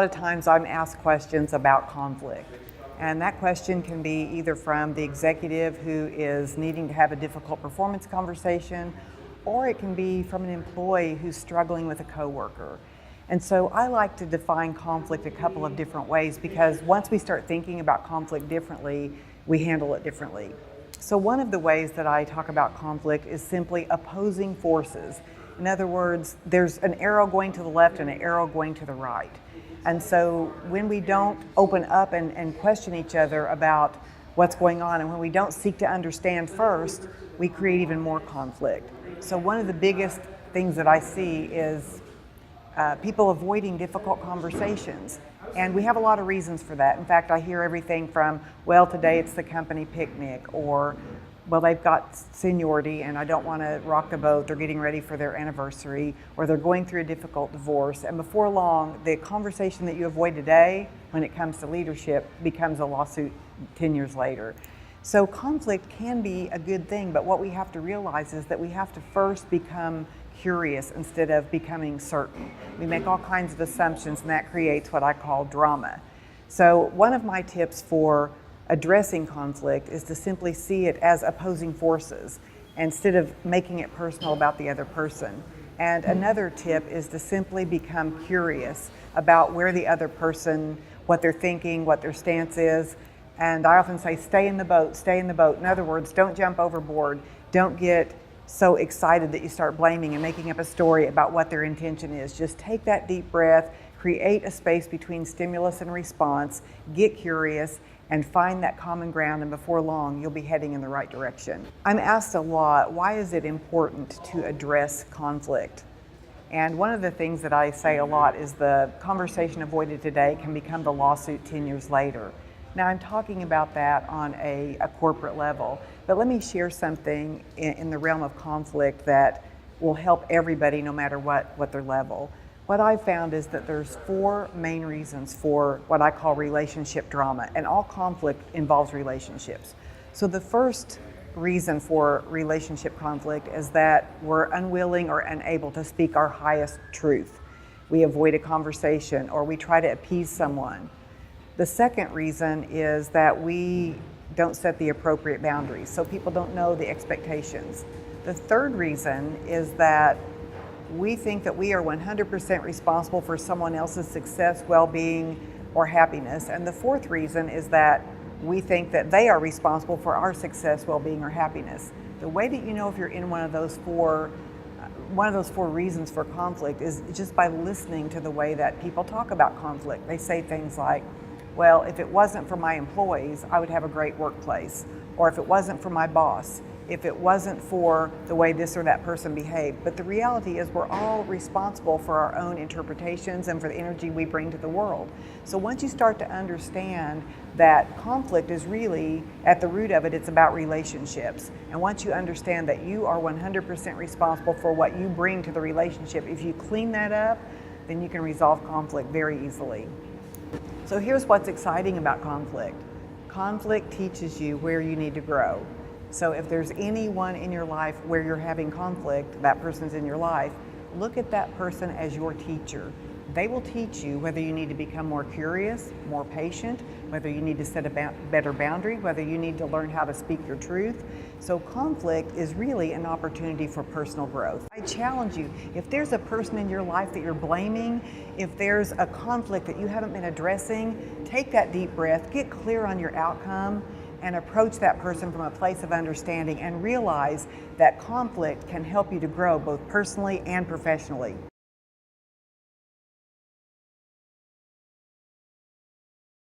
of times I'm asked questions about conflict. And that question can be either from the executive who is needing to have a difficult performance conversation, or it can be from an employee who's struggling with a coworker. And so I like to define conflict a couple of different ways, because once we start thinking about conflict differently, we handle it differently. So one of the ways that I talk about conflict is simply opposing forces. In other words, there's an arrow going to the left and an arrow going to the right. And so when we don't open up and question each other about what's going on, and when we don't seek to understand first, we create even more conflict. So one of the biggest things that I see is people avoiding difficult conversations. And we have a lot of reasons for that. In fact, I hear everything from, well, today it's the company picnic, or, well, they've got seniority and I don't want to rock the boat, they're getting ready for their anniversary, or they're going through a difficult divorce. And before long, the conversation that you avoid today, when it comes to leadership, becomes a lawsuit 10 years later. So conflict can be a good thing, but what we have to realize is that we have to first become curious instead of becoming certain. We make all kinds of assumptions, and that creates what I call drama. So one of my tips for addressing conflict is to simply see it as opposing forces instead of making it personal about the other person. And another tip is to simply become curious about where the other person, what they're thinking, what their stance is. And I often say, stay in the boat, stay in the boat. In other words, don't jump overboard. Don't get so excited that you start blaming and making up a story about what their intention is. Just take that deep breath, create a space between stimulus and response, get curious, and find that common ground, and before long, you'll be heading in the right direction. I'm asked a lot, why is it important to address conflict? And one of the things that I say a lot is the conversation avoided today can become the lawsuit 10 years later. Now, I'm talking about that on a corporate level, but let me share something in the realm of conflict that will help everybody no matter what their level. What I've found is that there's 4 main reasons for what I call relationship drama, and all conflict involves relationships. So the first reason for relationship conflict is that we're unwilling or unable to speak our highest truth. We avoid a conversation, or we try to appease someone. The second reason is that we don't set the appropriate boundaries, so people don't know the expectations. The third reason is that we think that we are 100% responsible for someone else's success, well-being, or happiness. And the fourth reason is that we think that they are responsible for our success, well-being, or happiness. The way that you know if you're in one of those four reasons for conflict is just by listening to the way that people talk about conflict. They say things like, well, if it wasn't for my employees, I would have a great workplace. Or if it wasn't for my boss, if it wasn't for the way this or that person behaved. But the reality is we're all responsible for our own interpretations and for the energy we bring to the world. So once you start to understand that conflict is really, at the root of it, it's about relationships. And once you understand that you are 100% responsible for what you bring to the relationship, if you clean that up, then you can resolve conflict very easily. So here's what's exciting about conflict. Conflict teaches you where you need to grow. So if there's anyone in your life where you're having conflict, that person's in your life, look at that person as your teacher. They will teach you whether you need to become more curious, more patient, whether you need to set a better boundary, whether you need to learn how to speak your truth. So conflict is really an opportunity for personal growth. I challenge you, if there's a person in your life that you're blaming, if there's a conflict that you haven't been addressing, take that deep breath, get clear on your outcome, and approach that person from a place of understanding, and realize that conflict can help you to grow both personally and professionally.